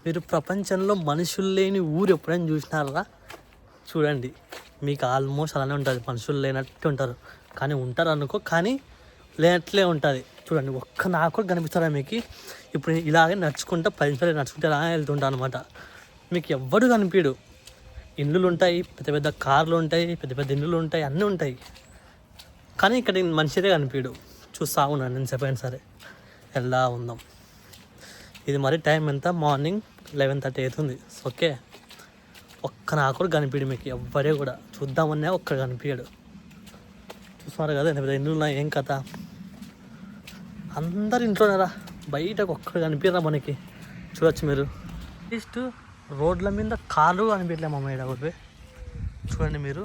మీరు ప్రపంచంలో మనుషులు లేని ఊరు ఎప్పుడైనా చూసినారా? చూడండి, మీకు ఆల్మోస్ట్ అలానే ఉంటుంది. మనుషులు లేనట్టు ఉంటారు, కానీ ఉంటారు అనుకో, కానీ లేనట్లే ఉంటుంది. చూడండి, ఒక్క నాకు కూడా కనిపిస్తారా మీకు? ఇప్పుడు ఇలాగే నడుచుకుంటా 10 నిమిషాలు నడుచుకుంటే అలా వెళ్తుంటా అనమాట. మీకు ఎవ్వడు కనిపించడు. ఇండ్లు ఉంటాయి, పెద్ద పెద్ద కార్లు ఉంటాయి, పెద్ద పెద్ద ఇండ్లు ఉంటాయి, అన్నీ ఉంటాయి, కానీ ఇక్కడ మనిషిదే కనిపించడు. చూస్తా ఉన్నాను నేను చెప్పాను. సరే, ఎలా ఉందాం. ఇది మరి టైం ఎంత? మార్నింగ్ 11:30 అవుతుంది. ఓకే, ఒక్క నాకు కూడా కనిపించడు మీకు ఎవ్వడే కూడా. చూద్దామన్నా ఒక్కడ కనిపించాడు. చూస్తున్నారు కదా ఎంత పెద్ద ఇండ్లు ఉన్నాయి, ఏం కథ. అందరు ఇంట్లోనేరా, బయటకు ఒక్కడ కనిపించరా మనకి. చూడొచ్చు మీరు. అట్లీస్ట్ రోడ్ల మీద కార్లు కనిపించలేమా మేడ ఒకటి. చూడండి మీరు,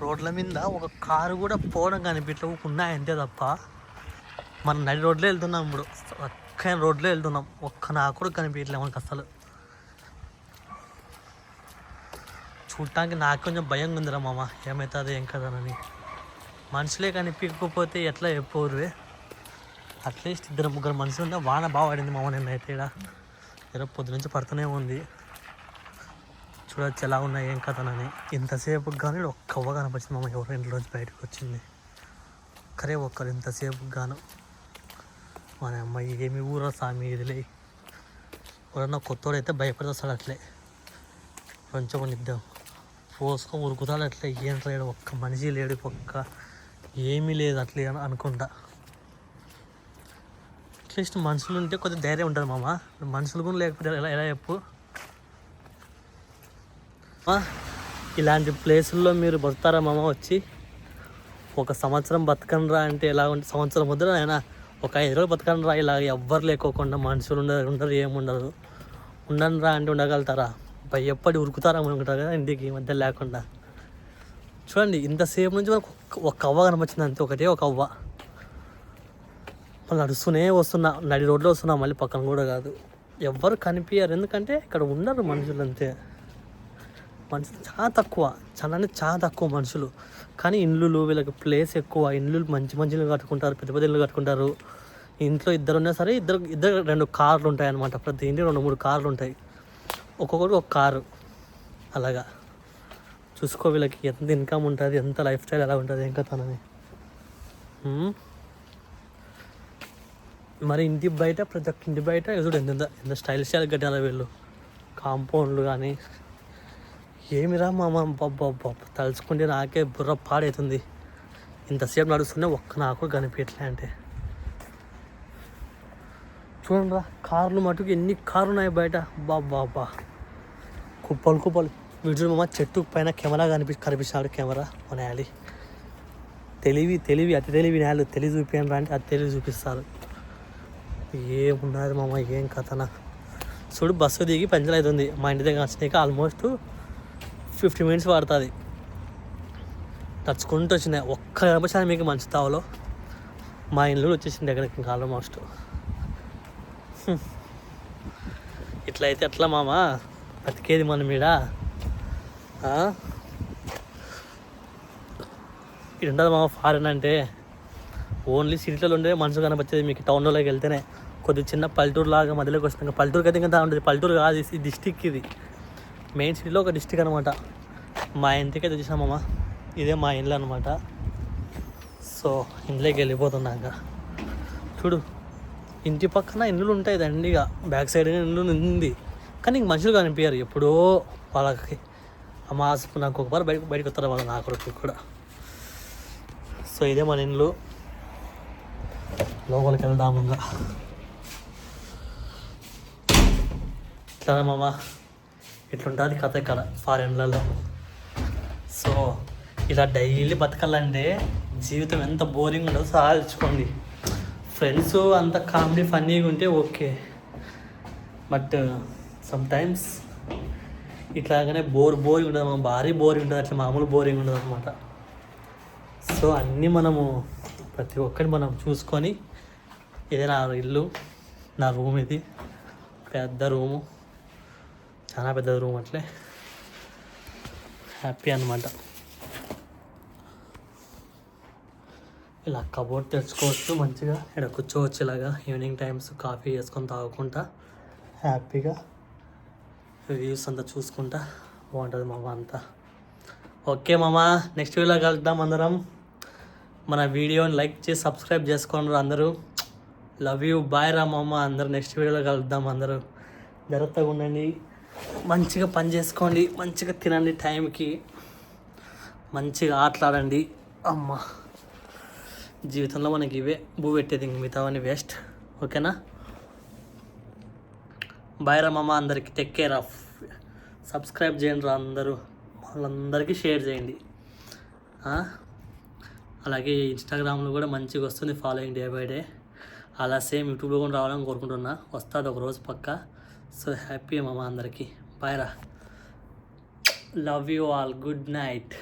రోడ్ల మీద ఒక కారు కూడా పోవడం కనిపించలేవు, ఉన్నాయంతే తప్ప. మనం నడి రోడ్లో వెళ్తున్నాం ఇప్పుడు, ఒక్క రోడ్లో వెళ్తున్నాం. ఒక్క నాకు కూడా కనిపించలేము మనకు అసలు. చూడటానికి నాకు కొంచెం భయంగా ఉందిరా మామ, ఏమవుతుంది ఏం కదనని. మనుషులే కనిపించకపోతే ఎట్లా చెప్పోరువే. అట్లీస్ట్ 2-3 మనుషులు ఉందా. వాన బాగా పడింది మామ నిన్నైతే. ఇక్కడ ఏదో పొద్దు నుంచి పడుతూనే ఉంది. చూడొచ్చు ఎలా ఉన్నాయి ఏం కథనని. ఇంతసేపు కానీ ఒక్కవ్వ కనిపించింది మామ. ఎవరు ఇంట్లోంచి బయటకు వచ్చింది ఒక్కరే ఒక్కరు ఇంతసేపు గాను. మన అమ్మాయి ఏమి ఊరో సామి ఇదిలే. ఎవరన్నా కొత్తోడైతే భయపడతాడు అట్లే. కొంచెం నిద్దాం పోసుకొని ఉరుకుతాడు అట్లే. ఏం లేడు, ఒక్క మనిషి లేడు, ఒక్క ఏమీ లేదు అట్లే అనుకుంటా. అట్లీస్ట్ మనుషులు ఉంటే కొద్దిగా ధైర్యం ఉంటుంది మామ. మనుషులు కూడా లేకపోతే ఎలా ఎలా చెప్పు. ఇలాంటి ప్లేసుల్లో మీరు బతుకుతారా మామ? వచ్చి 1 సంవత్సరం బతకనరా అంటే ఎలా ఉంటుంది? సంవత్సరం ముద్ర అయినా 1 5 రోజులు బతకనరా ఇలా ఎవ్వరు లేకోకుండా. మనుషులు ఉండరు ఏముండరు. ఉండనురా అంటే ఉండగలుగుతారా? ఎప్పటి ఉరుకుతారా అనుకుంటారు కదా ఇంటికి మధ్య లేకుండా. చూడండి, ఇంతసేపు నుంచి మనకు ఒక అవ్వ కనిపించింది అంతే, ఒకటే ఒక అవ్వ. మళ్ళీ నడుస్తూనే వస్తున్నా, నడి రోడ్లో వస్తున్నా, మళ్ళీ పక్కన కూడా కాదు. ఎవ్వరు కనిపించారు, ఎందుకంటే ఇక్కడ ఉండరు మనుషులు అంతే. మనుషులు చాలా తక్కువ, చాలా అంటే చాలా తక్కువ మనుషులు. కానీ ఇండ్లు వీళ్ళకి ప్లేస్ ఎక్కువ. ఇండ్లు మంచి మంచి ఇల్లు కట్టుకుంటారు, పెద్ద పెద్ద ఇల్లు కట్టుకుంటారు. ఇంట్లో ఇద్దరు ఉన్నా సరే ఇద్దరు 2 కార్లు ఉంటాయి అన్నమాట. ప్రతి ఇంటి 2-3 కార్లు ఉంటాయి, ఒక్కొక్కరికి ఒక కారు. అలాగా చూసుకో, వీళ్ళకి ఎంత ఇన్కమ్ ఉంటుంది, ఎంత లైఫ్ స్టైల్ ఎలా ఉంటుంది ఇంకా తనని. మరి ఇంటి బయట, ప్రతి ఒక్క ఇంటి బయట ఎదురు ఎంత స్టైల్ కట్టారు వీళ్ళు. కాంపౌండ్లు కానీ ఏమిరా మామ, బాబా తలుచుకుంటే నాకే బుర్ర పాడవుతుంది. ఇంతసేపు నడుస్తూనే ఒక్క నాకు కనిపించట్లే అంటే. చూడండి రా, కార్లు మటుకు ఎన్ని కార్లు ఉన్నాయి బయట. బాబా కుప్పలు. వీడు మామ చెట్టు పైన కెమెరా కనిపిస్తాడు. కెమెరా మన యాలి తెలివి అతి తెలివి నేలు. తెలివి చూపించరా అంటే అది తెలివి చూపిస్తారు. ఏమున్నారు మామ, ఏం కథనా. చూడు, బస్సు దిగి పంచర్ అవుతుంది. మా ఇంటి దగ్గర వచ్చినాక ఆల్మోస్ట్ 50 minutes పడుతుంది. నడుచుకుంటూ వచ్చినాయి. ఒక్క నిమిషాన్ని మీకు మంచి తావలో మా ఇల్లు వచ్చేసింది ఎక్కడికి ఇంకా ఆల్మోస్ట్. ఇట్లా అయితే ఎట్లా మామ బతికేది మనం మీద. ఇది ఉండదు మామ ఫారెన్ అంటే. ఓన్లీ సిటీలో ఉండే మనుషులు కనిపించేది మీకు టౌన్లోకి వెళ్తేనే. కొద్దిగా చిన్న పల్లెటూరు లాగా మధ్యలోకి వస్తుంది. పల్లెటూరుకి అయితే ఇంకా ఉంటుంది. పల్లెటూరు కాదు, ఈ డిస్టిక్. ఇది మెయిన్ సిటీలో ఒక డిస్టిక్ అనమాట. మా ఇంటికి అయితే చూసామమ్మ, ఇదే మా ఇల్లు అనమాట. సో ఇంట్లోకి వెళ్ళిపోతున్నాక చూడు, ఇంటి పక్కన ఇల్లులు ఉంటాయి దండిగా. బ్యాక్ సైడ్ ఇల్లు ఉంది, కానీ ఇంక మనుషులు కనిపించారు. ఎప్పుడో వాళ్ళకి అమాసపు నాకు ఒకసారి బయటకు వస్తారు వాళ్ళు, నా కొడుకు కూడా. సో ఇదే మన ఇల్లు. లోపలికి వెళ్దాము ఇంకా. ఇట్లా మామ, ఇట్లుంటుంది కథ ఇక్కడ ఫారెన్లలో. సో ఇలా డైలీ బతకాలంటే జీవితం ఎంత బోరింగ్ ఉండదో సాధించుకోండి. ఫ్రెండ్స్ అంత కామెడీ ఫన్నీగా ఉంటే ఓకే, బట్ సమ్టైమ్స్ ఇట్లాగానే బోరింగ్ ఉండదు. భారీ బోరింగ్ ఉంటుంది, అట్లా మామూలు బోరింగ్ ఉండదు అనమాట. సో అన్నీ మనము ప్రతి ఒక్కటి మనం చూసుకొని, ఇదే నా ఇల్లు, నా రూమ్. ఇది పెద్ద రూము, చాలా పెద్ద రూమ్. అట్లే హ్యాపీ అనమాట. ఇలా కబోర్డ్ తెచ్చుకోవచ్చు, మంచిగా ఇక్కడ కూర్చోవచ్చు. ఇలాగా ఈవినింగ్ టైమ్స్ కాఫీ చేసుకొని తాగుకుంటా హ్యాపీగా వ్యూస్ అంతా చూసుకుంటా బాగుంటుంది మామ అంతా. ఓకే మామ, నెక్స్ట్ వీడియోలో కలుద్దాం అందరం. మన వీడియోని లైక్ చేసి సబ్స్క్రైబ్ చేసుకోండి అందరూ. లవ్ యూ, బాయ్ రా మామ. అందరూ నెక్స్ట్ వీడియోలో కలుద్దాం అందరూ. జాగ్రత్తగా ఉండండి, మంచిగా పని చేసుకోండి, మంచిగా తినండి, టైంకి మంచిగా ఆటలాడండి. అమ్మ జీవితంలో మనకి ఇవే భూ పెట్టేది, ఇంక మిగతావన్నీ వేస్ట్. ఓకేనా, బాయ్ రా మామ. అందరికీ టేక్ కేర్ ఆఫ్. సబ్స్క్రైబ్ చేయండి రా అందరూ, వాళ్ళందరికీ షేర్ చేయండి. అలాగే ఇన్స్టాగ్రామ్లో కూడా మంచిగా వస్తుంది ఫాలోయింగ్ డే బై డే. అలా సేమ్ యూట్యూబ్లో కూడా రావాలని కోరుకుంటున్నా, వస్తుంది ఒకరోజు పక్కా. సో హ్యాపీ మామ అందరికీ. బాయ్ రా, love you all, good night.